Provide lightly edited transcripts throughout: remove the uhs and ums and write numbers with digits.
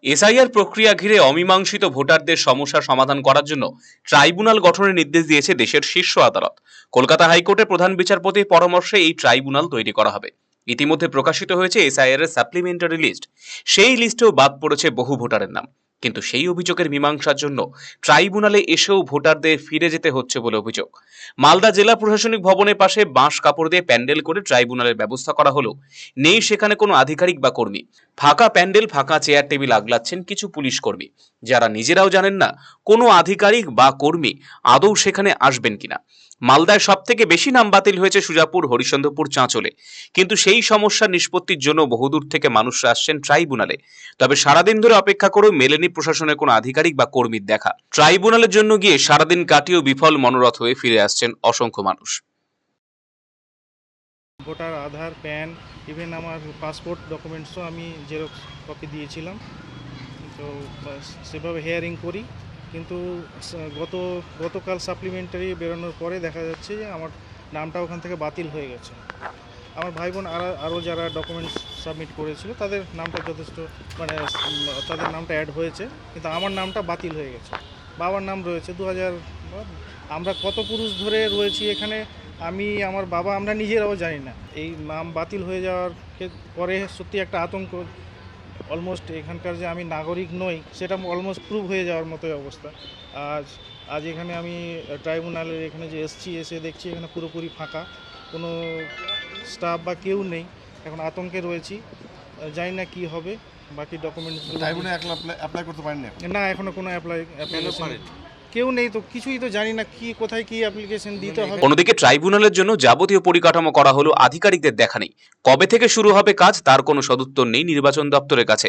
SIR প্রক্রিয়া ঘিরে অমীমাংসিত ভোটারদের সমস্যা সমাধান করার জন্য ট্রাইব্যুনাল গঠনের নির্দেশ দিয়েছে দেশের শীর্ষ আদালত। কলকাতা হাইকোর্টের প্রধান বিচারপতির পরামর্শে এই ট্রাইব্যুনাল তৈরি করা হবে। ইতিমধ্যে প্রকাশিত হয়েছে এসআইআর এর সাপ্লিমেন্টারি লিস্ট। সেই লিস্টেও বাদ পড়েছে বহু ভোটারের নাম, কিন্তু সেই অভিযোগের মীমাংসার জন্য ট্রাইব্যুনালে এসেও ভোটারদের ফিরে যেতে হচ্ছে বলে অভিযোগ। মালদা জেলা প্রশাসনিক ভবনের পাশে বাঁশ কাপড় দিয়ে প্যান্ডেল করে ট্রাইব্যুনালের ব্যবস্থা করা হলো। নেই সেখানে কোনো আধিকারিক বা কর্মী। ফাঁকা প্যান্ডেল, ফাঁকা চেয়ার টেবিল আগলাচ্ছেন কিছু পুলিশ কর্মী, যারা নিজেরাও জানেন না কোনো আধিকারিক বা কর্মী আদৌ সেখানে আসবেন কিনা। মালদায় সব থেকে বেশি নাম বাতিল হয়েছে সুজাপুর, হরিশ্চন্দ্রপুর, চাঁচলে, কিন্তু সেই সমস্যা নিষ্পত্তির জন্য বহুদূর থেকে মানুষরা আসছেন ট্রাইব্যুনালে। তবে সারাদিন ধরে অপেক্ষা করেও মেলেনি প্রশাসনের কোনো আধিকারিক বা কর্মীর দেখা। ট্রাইব্যুনালের জন্য গিয়ে সারাদিন কাটিয়েও বিফল মনোরথ হয়ে ফিরে আসছেন অসংখ্য মানুষ। ভোটার আধার, প্যান, ইভেন আমার পাসপোর্ট ডকুমেন্টসও আমি জেরক্স কপি দিয়েছিলাম, তো সেভাবে হিয়ারিং করি। কিন্তু গতকাল সাপ্লিমেন্টারি বেরোনোর পরে দেখা যাচ্ছে যে আমার নামটা ওখান থেকে বাতিল হয়ে গেছে। আমার ভাই বোন আরও যারা ডকুমেন্টস সাবমিট করেছিল তাদের নামটা যথেষ্ট তাদের নামটা অ্যাড হয়েছে, কিন্তু আমার নামটা বাতিল হয়ে গেছে। বাবার নাম রয়েছে 2000। আমরা কত পুরুষ ধরে রয়েছি এখানে, আমি, আমার বাবা, আমরা নিজেরাও জানি না। এই নাম বাতিল হয়ে যাওয়ার পরে সত্যি একটা আতঙ্ক। অলমোস্ট এখানকার যে আমি নাগরিক নই সেটা অলমোস্ট প্রুভ হয়ে যাওয়ার মতোই অবস্থা। আজ এখানে আমি ট্রাইব্যুনালের এখানে যে এসে দেখছি এখানে পুরোপুরি ফাঁকা, কোনো স্টাফ বা কেউ নেই। এখন আতঙ্কে রয়েছি, জানি না কি হবে। বাকি ডকুমেন্টসগুলো অ্যাপ্লাই করতে পারেন না, এখনো কোনো অ্যাপ্লিকেশন কেউ নেই, তো কিছুই তো জানি না কোথায় কি অ্যাপ্লিকেশন দিতে হবে। অন্যদিকে ট্রাইব্যুনালের জন্য যাবতীয় পরিকাঠামো করা হলো, আধিকারিকদের দেখা নেই। কবে থেকে শুরু হবে কাজ তার কোনো সদুত্তর নেই নির্বাচন দপ্তরের কাছে।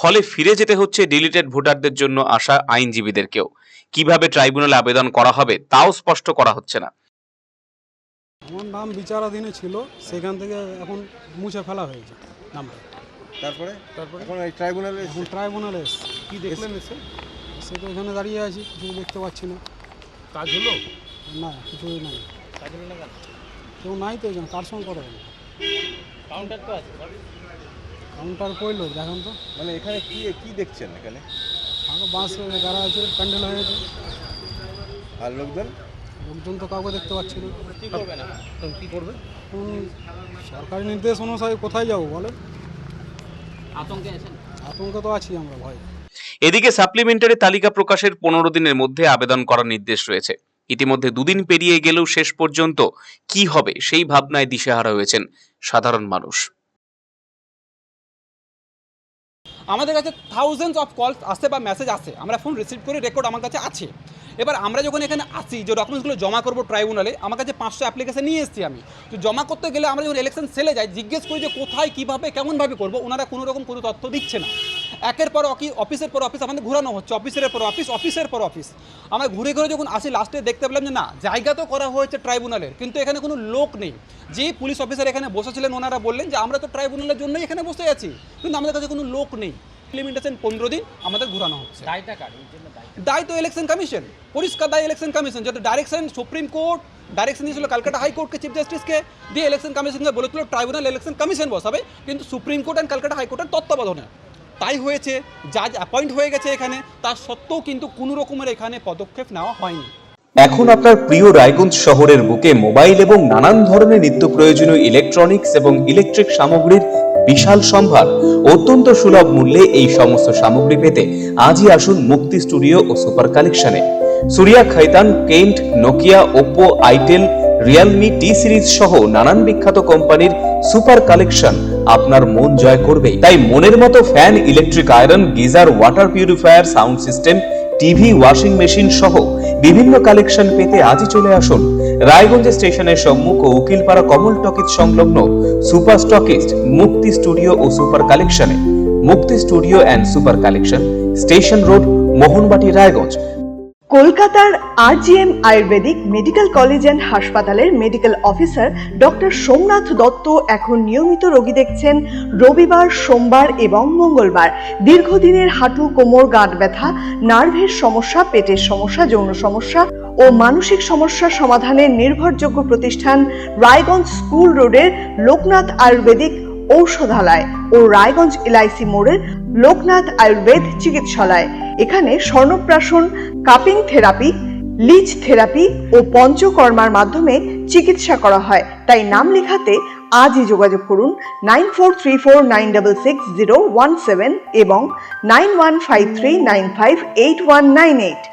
ফলে ফিরে যেতে হচ্ছে ডিলিটেড ভোটারদের জন্য আসা আইনজীবীদেরকেও। কিভাবে ট্রাইব্যুনালে আবেদন করা হবে তাও স্পষ্ট করা হচ্ছে না। আমার নাম বিচারাধীনে ছিল, সেখান থেকে এখন মুছে ফেলা হয়েছে নামটা। তারপরে এখন এই ট্রাইব্যুনালে কি দেখলেন? সে তো এখানে দাঁড়িয়ে আছি, কিছু দেখতে পাচ্ছি না। কাজ হলো না, কিছুই নাই। কাজ হলো না, কেউ নাই তো এখানে। কার সঙ্গে কথা বলবো? কাউন্টার তো আছে, কাউন্টার কইলো দেখেন তো। এখানে কি দেখছেন? এখানে আগে বাস গাড়া আছে, প্যান্ডেল হয়ে গেছে। আর লোকজন তো কাউকে দেখতে পাচ্ছি না। কি করবে না, কি করবে? এখন সরকারি নির্দেশ অনুসারে কোথায় যাবো বলেন? আতঙ্কে তো আছি আমরা, ভয়। এদিকে সাপ্লিমেন্টারি তালিকা প্রকাশের 15 দিনের মধ্যে আবেদন করার নির্দেশ রয়েছে। ইতিমধ্যে দুদিন পেরিয়ে গেলেও শেষ পর্যন্ত কি হবে সেই ভাবনায় দিশেহারা হয়েছেন সাধারণ মানুষ। আমাদের কাছে থাউজেন্ডস অফ কলস আসে বা মেসেজ আসে, আমরা ফোন রিসিভ করে রেকর্ড আমার কাছে আছে। এবার আমরা যখন এখানে আসি যে ডকুমেন্টসগুলো জমা করবো ট্রাইব্যুনালে, আমার কাছে 500 অ্যাপ্লিকেশন নিয়ে এসেছি আমি। তো জমা করতে গেলে আমরা যখন ইলেকশন সেলে যাই, জিজ্ঞেস করি যে কোথায়, কীভাবে, কেমনভাবে করবো, ওনারা কোনো রকম কোনো তথ্য দিচ্ছে না। একের পর অফিসের পর অফিস আমাদের ঘোরানো হচ্ছে, অফিসের পর অফিস। আমরা ঘুরে যখন আসি, লাস্টে দেখতে পেলাম যে না, জায়গা তো করা হয়েছে ট্রাইব্যুনালের, কিন্তু এখানে কোনো লোক নেই। যে পুলিশ অফিসার এখানে বসেছিলেন ওনারা বললেন যে আমরা তো ট্রাইব্যুনালের জন্যই এখানে বসে আছি, কিন্তু আমাদের কাছে কোনো লোক নেই। লিমিটেশন 15 দিন আমাদের ঘোরানো হচ্ছে। দায় তো ইলেকশন কমিশন, পরিষ্কার দায় ইলেকশন কমিশন। যেটা ডাইরেকশন সুপ্রিম কোর্ট ডাইরেকশন দিয়েছিল কলকাতা হাইকোর্টকে, চিফ জাস্টিসকে দিয়ে ইলেকশন কমিশনকে বলেছিল ট্রাইব্যুনাল ইলেকশন কমিশন বসাবে, কিন্তু সুপ্রিম কোর্ট অ্যান্ড কলকাতা হাইকোর্টের তত্ত্বাবধানে তাই হয়েছে। জাজ অ্যাপয়েন্ট হয়ে গেছে এখানে, তার সত্ত্বেও কিন্তু কোনো রকমের এখানে পদক্ষেপ নেওয়া হয়নি। এখন আপনার প্রিয় রায়গঞ্জ শহরের বুকে মোবাইল এবং নানান ধরনের নিত্য প্রয়োজনীয় ইলেকট্রনিক্স এবং ইলেকট্রিক সামগ্রীর বিশাল সম্ভার অত্যন্ত সুলভ মূল্যে। এই সমস্ত সামগ্রী পেতে আজই আসুন মুক্তি স্টুডিও ও সুপার কালেকশনে। Surya, Khaitan, Kent, Nokia, Oppo, Itel, Realme, T Series সহ নানান বিখ্যাত কোম্পানির সুপার কালেকশন আপনার মন জয় করবে। তাই মনের মতো fan, electric iron, geyser, water purifier, sound system, TV, washing machine সহ বিভিন্ন কালেকশন পেতে আজই চলে আসুন রায়গঞ্জ স্টেশনের সম্মুখ ও উকিলপাড়া কমল টকিজ সংলগ্ন সুপার স্টকিস্ট মুক্তি স্টুডিও ও সুপার কালেকশনে। Mukti studio and super collection, station road, Mohanbati, Raiganj. কলকাতার R G M ayurvedic medical college and হাসপাতালের medical officer doctor Somnath Dutta এখন নিয়মিত রোগী দেখছেন রবিবার, সোমবার এবং মঙ্গলবার। দীর্ঘদিনের হাঁটু, কোমর, গাঁট ব্যথা, নার্ভের সমস্যা, পেটের সমস্যা, যৌন সমস্যা ও মানসিক সমস্যা সমাধানের নির্ভরযোগ্য প্রতিষ্ঠান রায়গঞ্জ স্কুল রোডের লোকনাথ আয়ুর্বেদিক ঔষধালয় ও রায়গঞ্জ এলআইসি মোড়ের লোকনাথ আয়ুর্বেদ চিকিৎসালয়। এখানে স্বর্ণপ্রাশন, কাপিং থেরাপি, লিচ থেরাপি ও পঞ্চকর্মার মাধ্যমে চিকিৎসা করা হয়। তাই নাম লেখাতে আজই যোগাযোগ করুন 9434966017 এবং 9153958198।